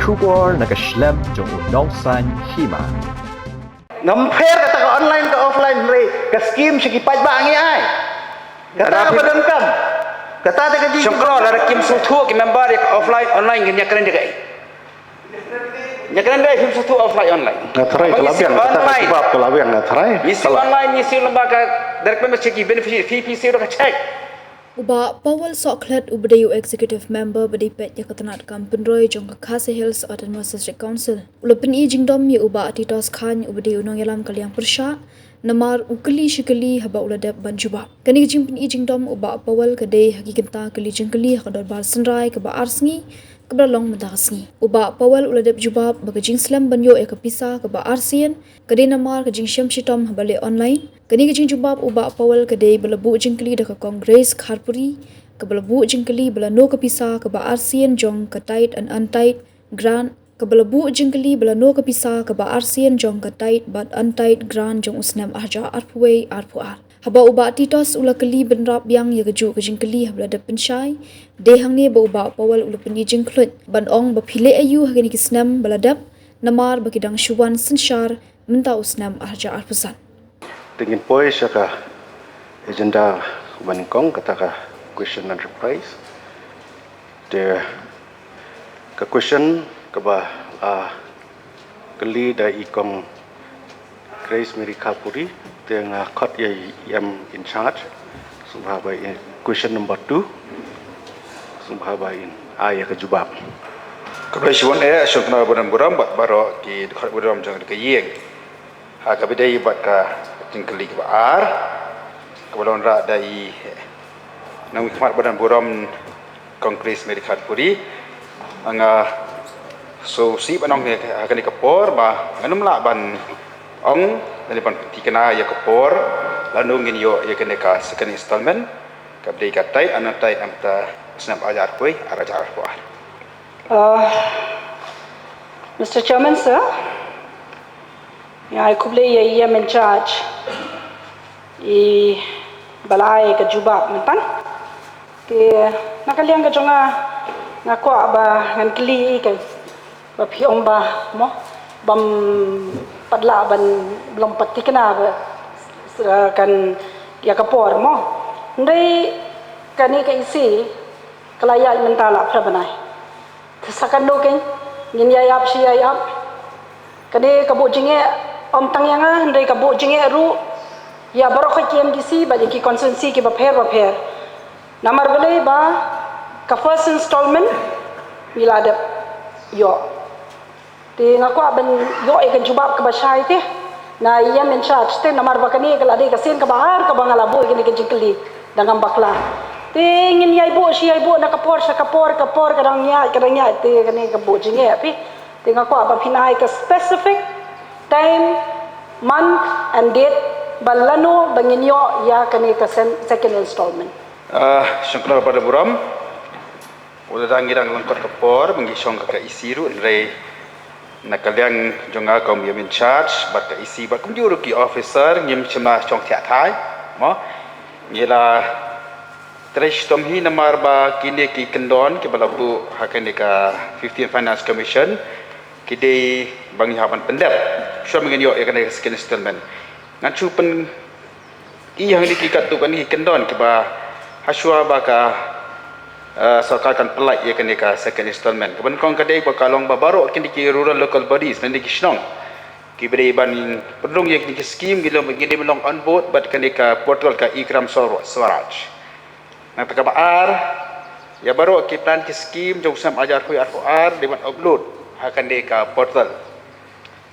Kubor nakaslem jong unongsan Hima. Nampir kata ka online ka offline re ka Skhim sigi pajbangi ai. Kata ka badangkam. Kata ta ka Syukro lara kim sutu ki member yak offline online gini keren degai. Nya keren degai kim sutu offline online. Ngatrai kelabian kata ka sebab kelabian ngatrai. Misi online misi lembaga direct member ceki benefit fee udah ka check. Uba Powel Soklet Ubdayu Executive Member Badipet Yakatanat Kampenroy Jong Kakase Hills Autumn District Council. Ulapin Jingdom ya Uba Titos Khan Ubdayu Nong Yalam Kaliang Persha Namar Ukali Shikali Haba Uladep Banjuba. Kani Jimpin Jingdom Uba Powel Kadai Hakikanta Kali Jingkylli Hakador Bar Senrai Kaba Arsngi Kebralong Mendasngi. Uba Powel Uladep Jubab Baga Jingslam Banyo Eka Pisa Kaba Arsian Kadai Namar Ka Jingsyam Shitom Habale Online. Kani Jing Jubab Uba Powel Kadai Balabu Jingkylli Daka Kongres Kharpuri Kebalabu Jingkylli Balano Kapisa Kaba Arsian Jong Katait and Untight Grant Kebalabu Jingkylli Balano Kapisa Kaba Arsian Jong Katait but Untight Grant Jong Usnam Arja Arpuwe Arpuar. Haba Uba Titos Ulakali Benrap Biang Yagaju Jingkylli Hablada Penshai Dehangni Ba Uba Powel Ulapani Jingklut Banong Bapile Ayu Hagani Kisnam Baladap Namar Bakidang Shuwan Senshar Minta Usnam Arja Arpusan. Tingin pois ka agenda Bankong kata ka question and replies. The ka question ka ba kali da ikong Grace Mary Khalpuri dengan kot yam in charge subhabai question number 2 subhabai ayah ke jubab Kebetulan syukna buram buram baro ki dekat buram jangan ke yeng. Ha kabidai bat ka Jingkylli ke ar. Kebalon ra dai nang khmat badan buram Kongres Medical Puri anga so si banong akan kapor ba nganum la ban ong dari ban tikena ya kapor lalu ngin yo ya kene ka second installment kabdai katai anatai amta snap ajar pui arajar puar. Mr. Chairman, sir, I could lay a year in charge. Balai ke jubab mentan. Ke nakaliang ke jonga ngakwa ba ngan kli ke ba piong ba mo bam padla ban belum pati kena ba kan ya kapor mo. Ndai kani ke isi kelaya mentala prabanai. Kesakan doken ngin yayap si yayap. Kani kabu jinge om tangyanga ndai kabu jinge ru ya baru ke KMDC bagi ki konsensi ki baper namar balai ba ka first installment bila ada yo ti ngaku ben yo e kan jubab ke basai te na iya men charge te namar bakani kala de kasin ka bahar ka bangalabu ini ke Jingkylli dengan bakla te ngin yai bo si yai bo na kapor kadang nya te kani ka bo jinge api te ngaku ba pinai ka specific time month and date balano banginyo ya kani ka second installment. Syukna pada buram. Udah dangirang lengkot kapor mengisong ka isi ru re nakaliang jonga kom yam in charge bat ka isi bat kum juru ki officer ngim chima chong thia thai mo ngila tresh tom hi namar ba kini ki kendon ki balabu hakane ka 15 Finance Commission ki de bangi haban pendap so mengenyo ya kana second installment ngan chu pen i yang dikikat tu kan ni kendon ke ba haswa ba ka sarkar kan Pyllait ya kan ka second installment keban kong kadai ba kalong ba baro kin di rural local bodies nan di kisnong ki beri ban pedung ya ki scheme gilo begini melong on board bat kan ka portal ka ikram swaraj na ta ba ar ya baro ki plan ki scheme jong sam ajar hui ar di ban upload akan di ka portal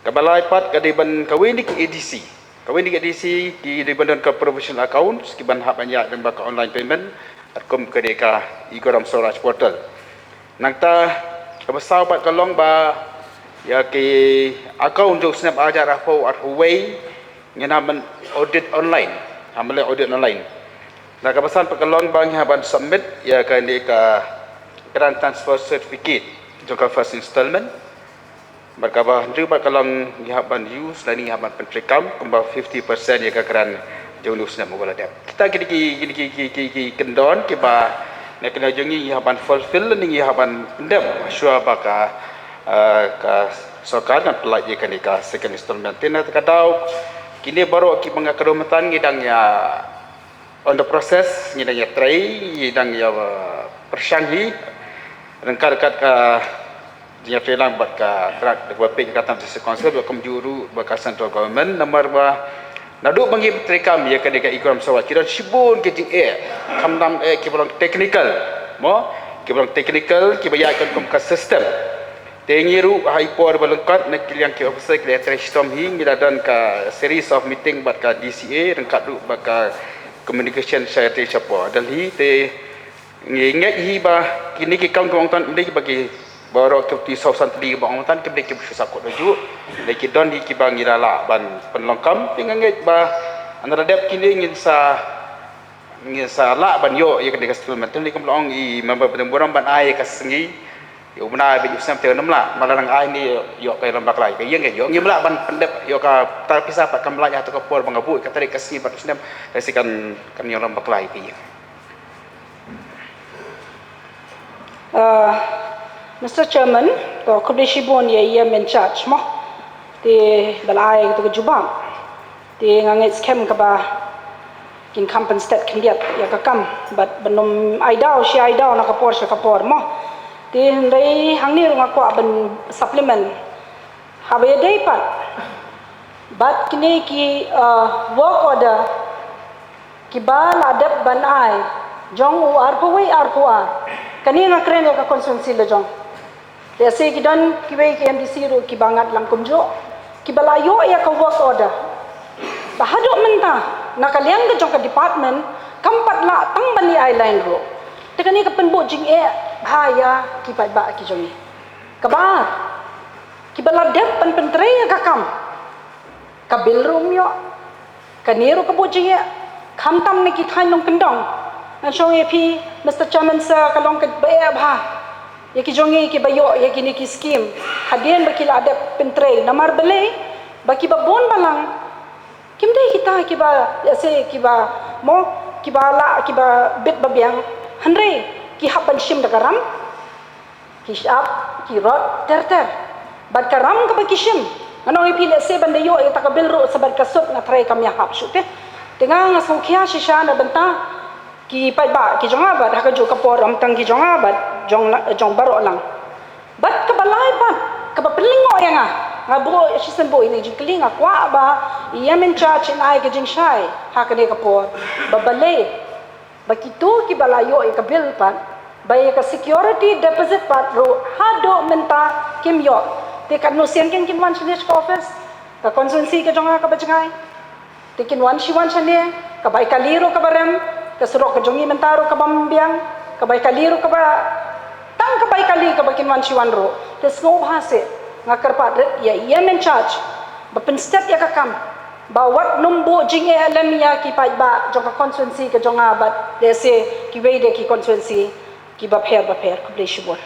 kabalai pat kadai ban kawin di ADC kawin di ADC ki dibandan ke professional account ki ban hak banyak dan baka online payment atkom ke deka ikoram storage portal nangta kabasau pat kalong ba ya ki account jok snap ajar afo at huwei ngena ban audit online hamle audit online na kabasan pat kalong bang haban submit ya ka deka grant transfer certificate jok first installment berkabah juga kalau ngihaban use dan ngihaban pentrekam kembang 50% ya kekaran jauh nusna mogala dia kita gini kendon ke ba nak kena jongi ngihaban fulfill dan ngihaban pendam syua baka ka sokar kan Pyllait je kan ka second installment tina kadau kini baru ki mengakadomatan ngidang ya on the process ngidang ya try ngidang ya persanghi rengkat ka dia felang bat ka track de wapik kata sesi konsel ba komjuru ba ka central government nomor ba nadu bangi trekam ya kan ka ikram sawat kira sibun ke jing kamdam ki bolong technical mo ki bolong technical ki bayakan kom ka system tengiru haipor balengkat nak kiliang ki officer ki trash tom hing dan ka series of meeting bat ka DCA rengkat du ba ka communication saya te siapa dan hi te ingat hi ba kini ki kaum kong tan ndai bagi baru tu sausan tadi bang tan ke ki sakut laju leki don hi ki bang irala ban penlongkam tinganget ba antara dep kini ngin sa la ban yo ya ke settlement ni komlong I member pentemburan ban ai ka sengi yo bena be sam te namla malarang ai ni yo kai lambak lai ke yeng yo ngimla ban pendep yo ka tar Pisa pat kam lai atau ka por bangabu ka tarik kasi bat sendam resikan kan yo lambak lai ke Mr. Chairman, to kubdishibon ye in charge mo. Ti balai to jubang. Ti nganget Skhim ka ba kin kampen stat kindiat ya ka kam but benum aidau si aidau na kapor mo. Ti ndai hangni runga kwa ben supplement. Habe day pat. But kini ki work order ki ba ladap ban ai jong u ar kani nga kren ka konsensi le jong dese ki dan ki wei ki MDC ro ki bangat lang kumjo ki balayo ya ka work order bahado menta nakaliang ka jong ka department kampat la tang bani island ro te kani ka penbo jing bahaya ki ba ki jong ka ba ki baladep pentre ka kam ka bil rum yo kaniro ka bo jing kamtam ni ki thain long kendong na shong pi Mr. Chairman sa kalong ka ba ba yaki jongi ki bayo yaki ni ki scheme hadien baki la adap pentre namar bele baki ba bon balang kimde kita ki ba ase ki ba mo ki ba la ki ba bit ba biang hanre ki haban shim da garam ki shap ki rot ter bad karam ka baki shim ano ipi le se bande yo ta ka belro sabar kasut na try kam ya hap shute tenga nga songkhya shisha na banta ki pai ba ki jonga ba ka jo ka por am tang ki jonga ba jong baro lang bat ka balai ba ka ba pelingo ya nga bo assistant boy ni Jingkylli nga kwa ba yamen cha chin ai ka jing shai ha ka ne ka por ba bale ba ki tu ki balayo ka bil pa ba ka security deposit pat ro ha do menta kim yo te kan no sian ken kim wan chinish ka office ka consultancy ka jonga ka ba jangai te kin wan shi wan chane ka ba ka liro ka baram kasurok ka jongi mentaro ka bambiang ka bay kaliro ka ba tang ka bay kali ka ba kinwan siwan ro tes ngo bahase nga karpat ya yemen charge ba penstet ya ka kam ba wat numbo jing alam ya ki pa ba jong ka constituency ka jong abat dese ki we de ki constituency ki ba pher ku ble shibor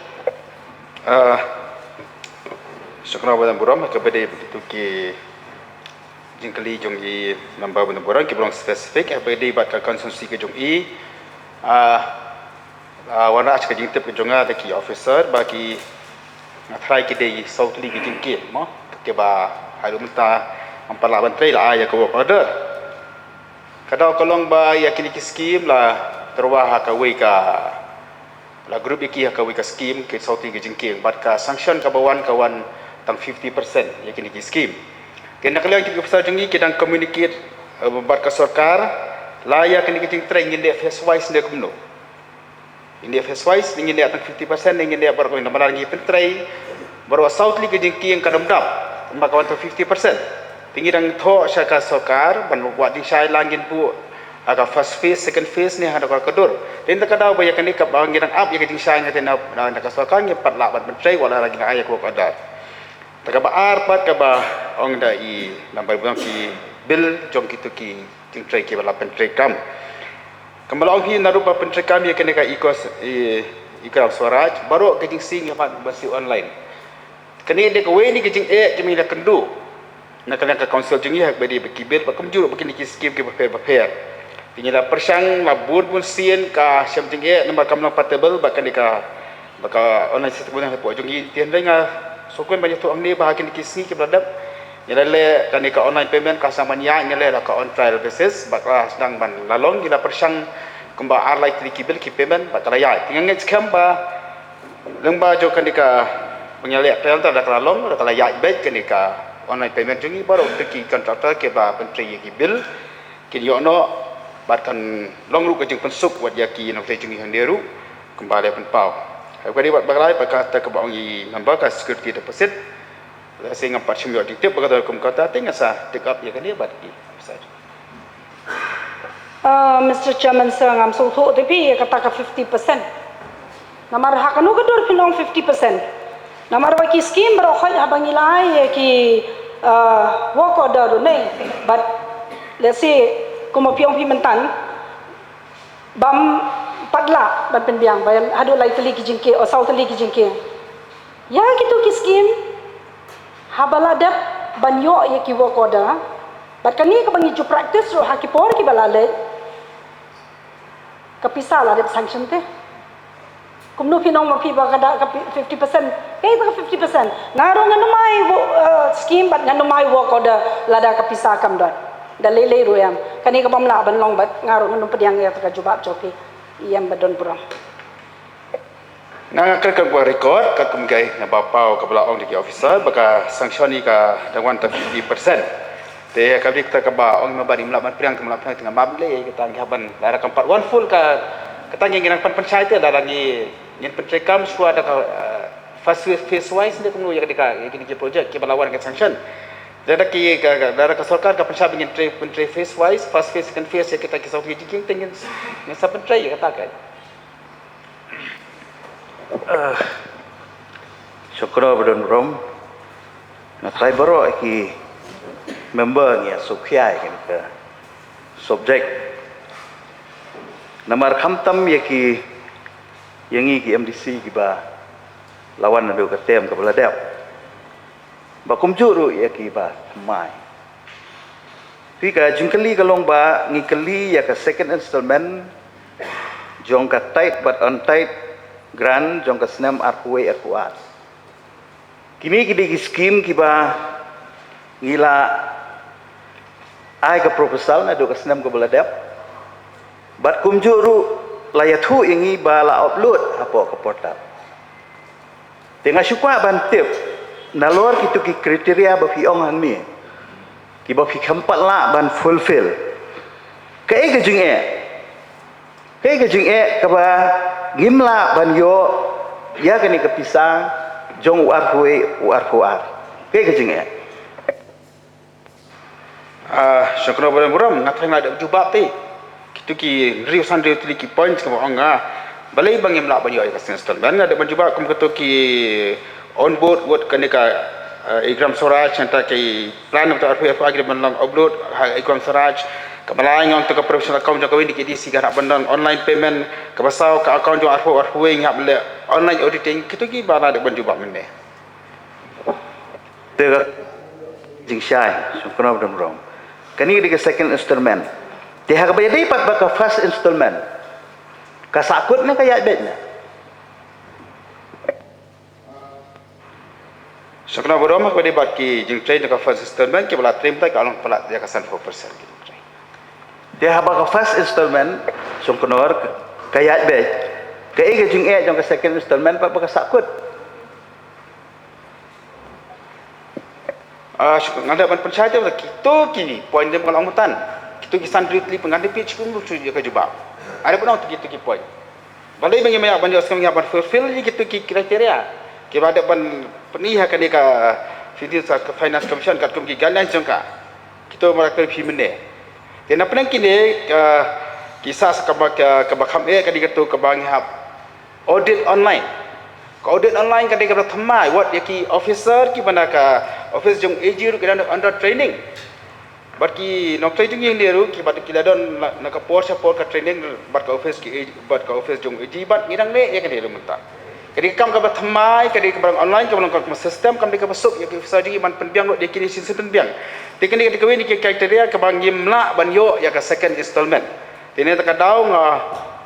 syukran pada buram ka bede begitu ki Jingkylli jong I member benar borang ki belum spesifik apa dia bat ka konsumsi ke jong I warna ka jingtep ke jonga de ki officer bagi try ki dei sautli ki jingke mo ke ba haru menta ampala bantrai la ya ko order kadau kolong ba ya ki scheme la terwah ka we ka la group iki ka we ka scheme ke sautli ki jingke bat ka sanction ka bawan kawan tang 50% ya ki scheme kena kalian kita besar jengi kita communicate membuat ke sarkar layak kini kita train ingin dia face wise dia kumno ini face wise ingin dia akan 50% ingin dia baru nama lagi pentrai baru southly ke jengki yang kadam dap maka wanto 50% tinggi dang tho syaka sarkar ban buat di syai langin bu aga first phase second phase ni hada ka kedur dan takada ba yakan ni ka bangin up ya ke syai ngaten na ka sarkar ni pat la ban pentrai wala lagi na ayak ko kadar takaba arpat kaba ong da I nampai buang ki bil jong kitu ki tingtrai ki bala pentrai kam kembala ong hi naru ba pentrai kam ya kene ka ikos ikram swaraj baru ke jing sing ya basi online kene de ko we ni ke jing kemi la kendu na kena ka council jing ya bedi ki bil ba kum juru bakini ki scheme ki ba fair tingila persang ma bur pun sien ka syam jing nomor kam lang portable ba kene ka baka online system buang po jong I tian denga sokuen banyak tu amni bahagian kisi ke beradab nyale kan ka online payment ka sama nya nyale ka on trial basis bakla sedang ban lalong gila persang kemba arlai trikibil ki payment bakla ya tingang Skhim ba lengba jo kan ka penyalek trial ta bakla lalong bakla ya bet kan ka online payment jungi baru teki kontraktor ke ba pentri ki bil ki yo no batkan long ru ke jeng pensuk wat yaki no jungi handeru kembali penpau kali buat bagai pakata ke bang i number ka security deposit saya ngam patchim yo dikte pakata kum kata tengah sa take up ya kali bat i Mr. Chairman sir ngam so tho tapi kata ka 50%. Namar hakanu ka dor pinong 50%. Namar wa ki scheme bro khoi abang ilai ki work order ne but let's say kuma piong pimentan bam padla ban pen biang bayan hadu lai tali ki jingke o sau tali ki jingke ya gitu ki scheme habala dap banyo ye ki work order bat kani ka bangi ju practice ro haki por ki balale ka Pisa la dap sanction te kumno pinong mapi ba kada ka 50% kay ta 50% ngaro ngano mai scheme bat ngano mai work order lada ka Pisa kam dot dalele ro yam kani ka bamla ban long bat ngaro ngano pediang ya ka jubab choki iyam badon pura nga kan buat record ka kumgai na bapau ka bala ong di officer baka sanction ni ka dangwan ta 50% te ka dik ta ka ba ong mabari mlaban priang ka mlaban tengah mable kita ngaban lara kan part one full ka katanya nginang pan panchayat lara ni nyen pentrekam swa da ka first phase wise ni kumno ya ka kini project ke balawan ka sanction dada ki dada ka sarkar ka panchayat ngin pentre phase wise first phase second phase kita ki sauti jiking tengin ni sa pentre ya kata kan syukra badon rom na try baro ki member ni sukhiai kan ke subject namar khamtam ye ki yangi ki MDC ki ba lawan na do ka tem ka beladap ba kumjuru ye ki ba mai pi ka Jingkylli ka long ba ngikeli ya ka second installment jong ka tight but on tight grant jong ka snam arkuwe arkuat kini ki scheme ki ba ngila ai ka proposal na do ka snam ka beladap bat kumjuru layathu ingi bala upload apo ke portal tengah syukwa bantip nalor kitu ki kriteria ba fi ong han mi ki ba fi khampat la ban fulfill kai ke jing ka ba ngimla ban yo ya kani ke Pisa jong uar huar kai ke jing syukra badan buram ngatrang ada jubab pe kitu ki riusan riu tili ki points ka anga balai bangim la ban yo ka installment ada banjuba kum ketu ki on board word kanika igram soraj anta ki plan untuk RPF agreement long upload igram soraj kamalai ngong to ka professional account jang kawin di KDC ka bandang online payment ka basau ka account jang RPF ngap le online auditing kitu ki bala ada banjuba menne te jingshai syukra badon rom kani di second installment dia harga bayar dapat baka first installment kasakut na kaya bet na syukra borom ko debat ki jing train ka first installment ki bala trim ta ka along pala ya ka 4% ki dia harga first installment sungkonor kaya bet kaya jing jong ka second installment pa baka sakut ngada ban panchayat ta kitu kini point dem kalau mutan kitu kisan directly pengganti pitch pun lucu je ka jubab ada pun kitu ki point balai bangi maya banjo skam ngapan fulfill je kitu ki kriteria ke bada ban peniha ka deka video sa finance commission kat kum ki guidelines jongka kitu marakter fi mene tena penang kini kisah sakaba ka bakham ka dikatu ka bangi hab audit online ka audit online ka deka thamai what yaki officer ki banaka office jong AG ru kena under training bat ki nok training yang dia ru ki bat ki ladon nak support ka training bat ka office ki bat ka office jong AG bat ngidang le ya ka dia mentah kadi kam ka thamai kadi ka online ka ka system kam ka masuk ya ki officer ji man penbiang dia kini sistem penbiang tikani ka kawin ki kriteria ka bang yimla ban yo ya ka second installment tini ta ka daw nga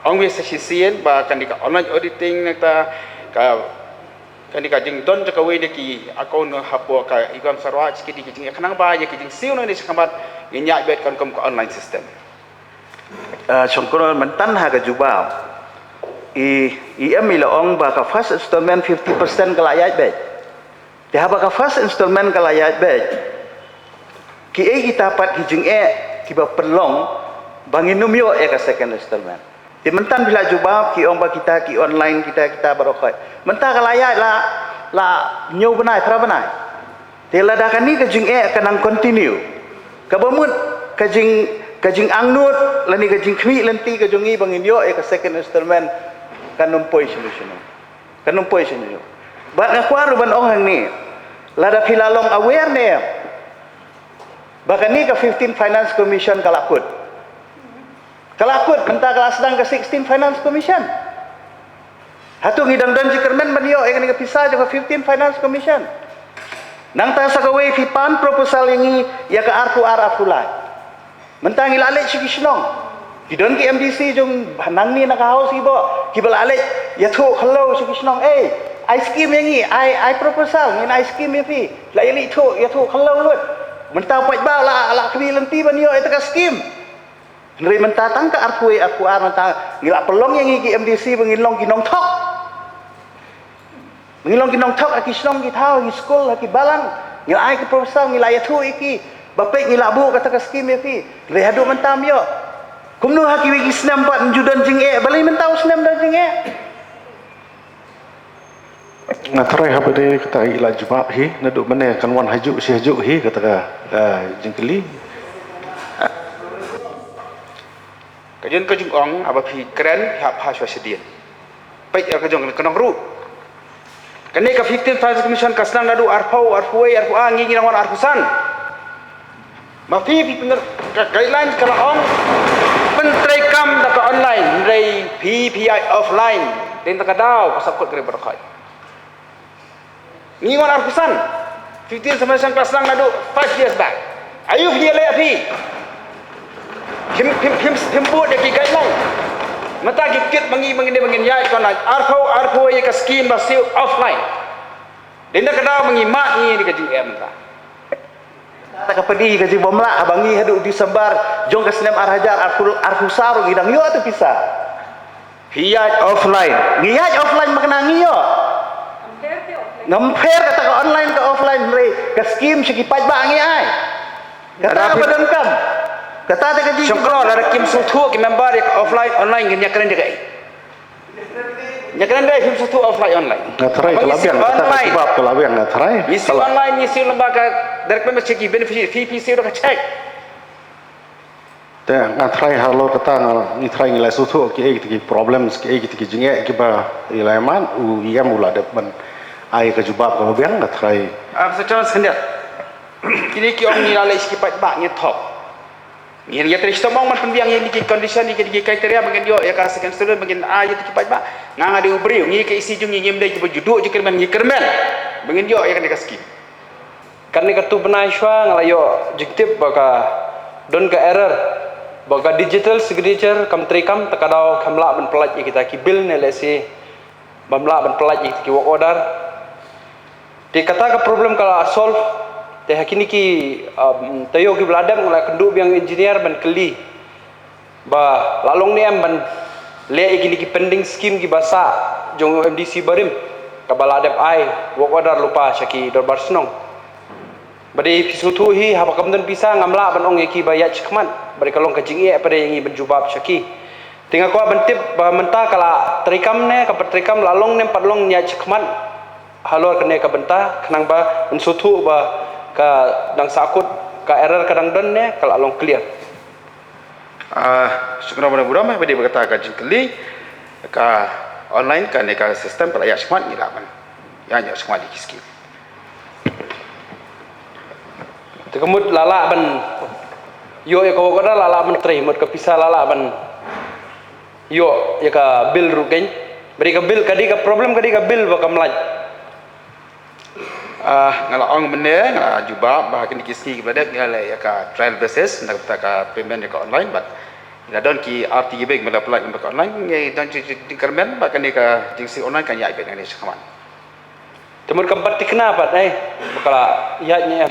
ong we session ba kan di ka online auditing ta ka kan ni ka Jingdom jaka we de ki akaun hapo ka igam sarwa ki di jing kanang ba ye ki jing siu no ni sakamat nya bet kan kom online system Songkron mentan ha ka jubab i em ila ong ba ka first installment 50% kalayat bet dia ba ka first installment kalayat bet ki kita pat ki jing ki ba perlong bangin numyo ka second installment di mentan bila jubab ki ong ba kita ki online kita barokai mentah kalayat la nyu benai pra benai tela dah kan ni ka jing kanang continue ka bamut ka jing angnut lani ka jing khmi lenti ka jongi bangin yo ka second installment kan numpoi solution ba na kwaru ban ong hang ni la da philalong aware ne ba kan ni ka 15 finance commission kalakut mentah kelas sedang ke 16 finance commission hatu ngidang dan jikermen banyo ni ka Pisa juga 15 finance commission nang ta sakaway fipan proposal yang ya ka arfu-arafulai mentang ilalek sikisnong kidon ki MDC jong nang ni nakahaus ibo kibalalik ya thu hello sikisnong I scheme yang I proposal ni I scheme ya fi la yali thu ya thu hello lut mentang pai ba la kwi lenti banyo eta ka scheme nri mentang tang ka arfu-ar mentang ngila pelong yang ki MDC bangilong kinong thok ngilong kinong thok aki snong ki thau ki school ki balang ngilai ki proposal ngilai thu iki bapek ngilabu kata ka scheme fi rehadu mentam yo kumnu haki wi snam pat judan jing balai mentau snam dan jing Ngatrai apa dia kata ila jubab hi naduk mana kan wan hajuk si hajuk hi kata ka Jingkylli kajian ka jingong aba phi kren hap ha shwa sedien pai ka jong kanong ru kan ni ka 15 finance commission ka snang nadu arfau arfuai arfu angi ngi wan arfusan mafi pinger guideline kala ong pentrai kam da ka online rei PPI offline den ta ka daw pasakot kre berkhai ngi wan arfusan 15 semester kelas nang nadu 5 years back ayu dia le api him buat dia guideline mata gikit mangin yai kon arfau ye ka scheme masih offline den ta ka daw mangi mak ni di ka jing mata tak kapedi ka jing bomla abangi hadu disembar jong ka snam arhajar arfusar ngidang yo atu Pisa hiyat offline ngiyat offline makna ngiyo ngamper kata ka online ka offline re ka scheme sikipat ba ngi ai kata ka badan kam kata ta ka jing syukro la kim suthu ki member offline online nya keren dia kai nya keren dia kim suthu offline online ngatrai kalabian kata ka jubab kalabian ngatrai misi online misi lembaga direct member ceki benefit VPC udah cek te ngatrai halo kata ngitrai ngilai sutu ki ki problems ki jinge ki ba ilaiman u ia mula depan ai ka jubab ka biang ngatrai secara sendiri kini ki ong nilai sikipat ba nya top ngin ya terus tomong man pembiang yang di condition di kriteria bagian dia ya ka second student bagian a ya tikipat ba nganga di ubri ngi ke isi jung ngim dai juduk jikermen ngikermen bagian dia ya kan ka skip kan ni katu benai shwa ngalayo jiktip baka don ka error baka digital signature kam trikam takadau kamla ban pelat kita ki bill ne lesi bamla ban pelat ki work order di kata ka problem kala solve te hakini ki tayo ki bladam ngala kendu biang engineer ban Kylli ba lalong ni am ban le igini ki pending scheme ki basa jong MDC barim ka baladap ai work order lupa syaki dorbar senong bade pisutu hi haba kamdan Pisa ngamla ban ong ki bayat chkman bade kalong kajing pada yang benjubab syaki tinggal ko bentip ba menta kala trikam ne ka trikam lalong ne padlong nya chkman halor kene ka benta kenang ba mensutu ba ka dang sakut ka error kadang don ne kala long clear syukran pada buram bade berkata ka Jingkylli ka online ka ne ka sistem pala ya smart ni laman ya nya smart di skill tekemut lala ban yo ya ko kada lala ban tri mut ka Pisa lala ban yo ya ka bill rugen beri ka bill kadi ka problem kadi ka bill ba ka mlaj ngala ong mene ngala jubab bah kini kiski kepada ngala ya ka trial basis nak ka payment ka online but ila don ki RT bag mala apply ka online ngai don di kermen bah kini ka jingsi online kan ya ibe ngani sekaman Cuma keempat tikna pat bakala iatnya.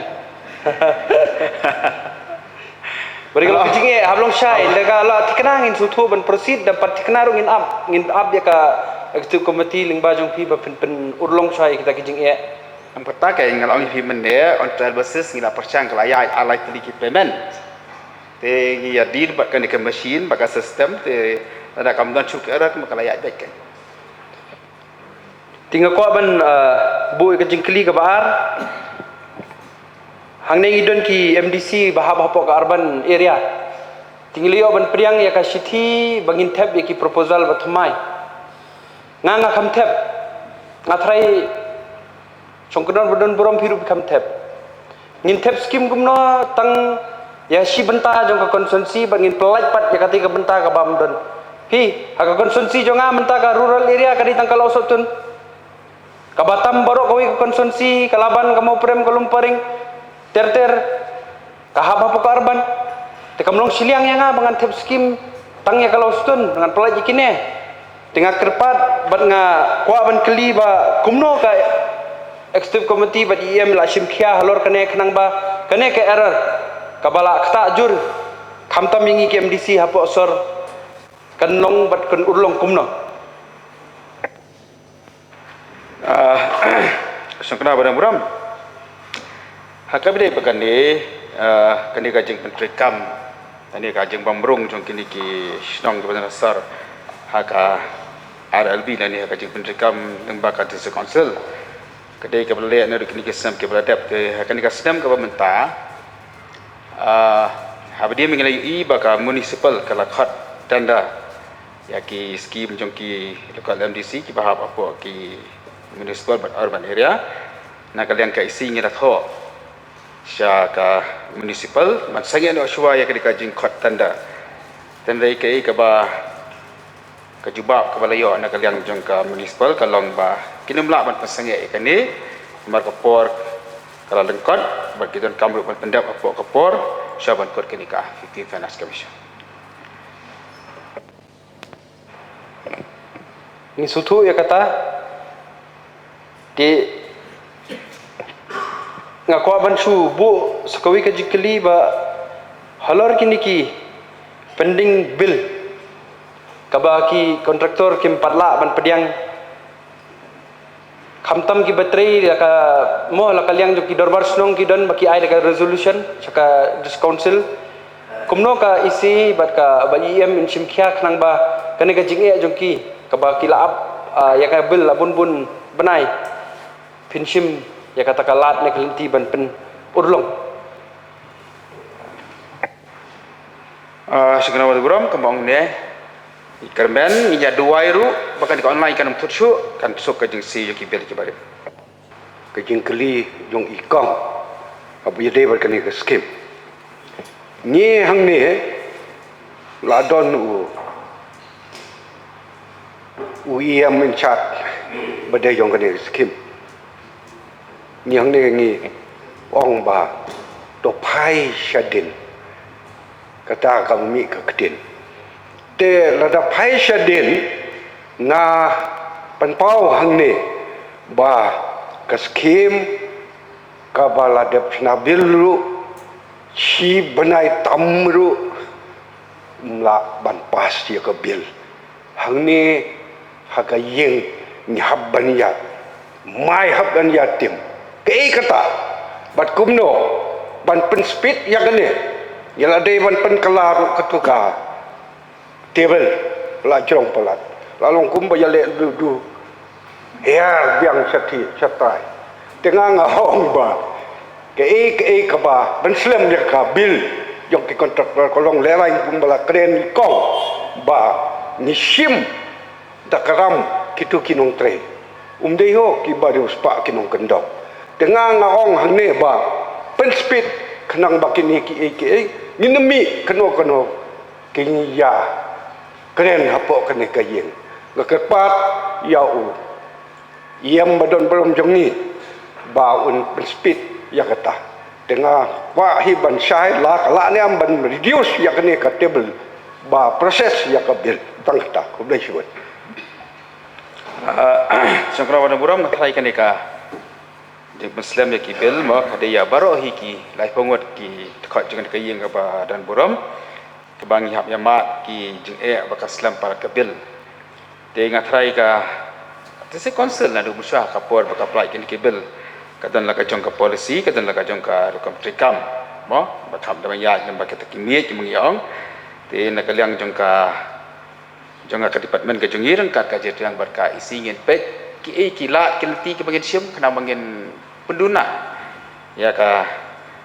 Beri kalau kecing hablong syai daga la tikna ngin sutu ban proceed dapat tikna ru ngin up ya ka executive committee ling bajong pi ba pen urlong syai kita kecing Ang pertama kaya ngalong fi mende on trial basis ngila percang kelaya alai teliki payment. Te ngia dir bat kan ke machine baka sistem te ada kamdan chuk erat makalaya baik kan. Tinggal ko ban bu ke Jingkylli ke baar. Hang neng idon ki MDC bahab hapo ke urban area. Tinggal yo ban priang ya ka city bangin tab ya ki proposal bathmai. Nga kam tab. Ngatrai Songkedon bedon borom hiru kam tab. Ngin tab skim gumno tang ya si benta jong ka konsumsi bangin pelaj pat ya kati ka benta ka bamdon. Hi, ha ka konsumsi jonga benta ka rural area ka di tang kalau sotun. Ka Batam borok kawi ka konsumsi kalaban ka mau prem ka lumparing ter ka haba ka urban. Te kamlong siliang ya nga bangan tab skim tang ya kalau sotun dengan pelaj ikine. Tengah kerpat bat nga kwa ban keli ba kumno ka executive committee bat IM la simkhia halor kane khnang ba kane ke error kabala kta jur khamtam yingi ke MDC hapo sor kanlong bat kan urlong kumno Sangkana badang buram hakabide bakane kane kajing menteri kam kane kajing bamrung jong kini ki snong ke sar haka RLB nani kajing menteri kam ng bakat desa council kedai ke Pyllait ni kini kesam ke beradab ke akan dikasam ke pemerintah habis dia mengelai baka municipal kalakhat tanda ya ki skim jongki local MDC ki bahap apa ki municipal but urban area na kalian ka isi ngira tho sya ka municipal man sangi no shwa ya ka jingkhat tanda ke ba ka jubab ka balayo na kalian jongka municipal kalong ba kinumla ban pasange ikani mar kapor kala lengkot bagi dan kamru ban pendap apa kapor syaban kot kenika 15 finance commission ni sutu ya kata di ngakwa ban su bu sakawi ke Jingkylli ba halor kini ki pending bill kabaki kontraktor kim patla ban pediang khamtam ki bateri la ka mo la kaliang jo ki dorbar snong ki don baki ai la ka resolution saka dis council kumno ka isi bat ka ba em in simkhia khnang ba kane ka jinge jo ki ka ba ki la ap ya ka bil la bun bun banai pinshim ya kata kalat ne kelinti ban pen urlong segera wadu buram kembang ne Kermen minyak dua iru bahkan di online kan tuju kan sok ke jengsi yoki bel ki bare ke Jingkylli jong ikong abu yede berkani ke Skhim ni hang ni ladon u IM menchat badai jong kani Skhim ni hang ni ong ba to pai shadin kata kami ke kedin te lada pai shadin nga panpau hang ni ba ka Skhim ka bala de nabil ru chi banai tamru mla ban pas ya ka bil hang ni haga yeng ni habban ya mai habban ya tim ke kata bat kumno ban pen speed ya gane ya lade ban pen kelaru ketuka table pelajong pelat lalu kumba ya le du ya biang sati satai tengah ngahong ba ke ka ba ban slam ya ka bil yang ki kontraktor kolong lerang kumba kren kong ba ni sim dakaram kitu kinong tre dei ho ki ba deus pa kinong kendok tengah ngahong hane ba pen speed kenang bakini ki nginemi keno kinya keren hapok kene kayeng ngakepat yau iam badon belum jongi baun speed ya kata tengah wa hiban syai la kala ni amban reduce ya kene ka table ba proses ya ka bil tang kata ko dai syuat sangkra wana buram ngatrai kanika yang Muslim ya ki bil mo kadaya baro hi ki lai pengut ki khot jangan ke yang ba dan buram kebang hab yamat ki jing ba Islam para kabil te ngatrai ka te konsul na du musya kapor ba kaplai kin ki bil kadan la ka jong ka policy kadan la ka jong ka rukam trikam mo ba kham da ya nam ba ka kimie ki mengyong te na ka liang jong ka department ka jong irang ka jetiang berka isi ngin pek ki kilat kilti ke bagian siam kena bagian penduna ya ka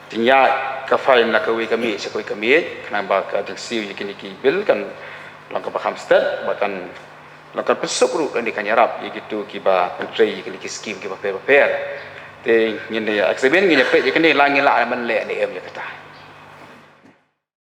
tinya ka file na ka wi kami sekoi kami kena ba ka siu yakini ki bil kan lang ka baham stat bahkan lang ka pesuk ru kan dikanyarap gitu ki ba menteri ki Skhim ki ba per te ngin ya exhibit ngin pe yakini lang ngila man le ni em ya kata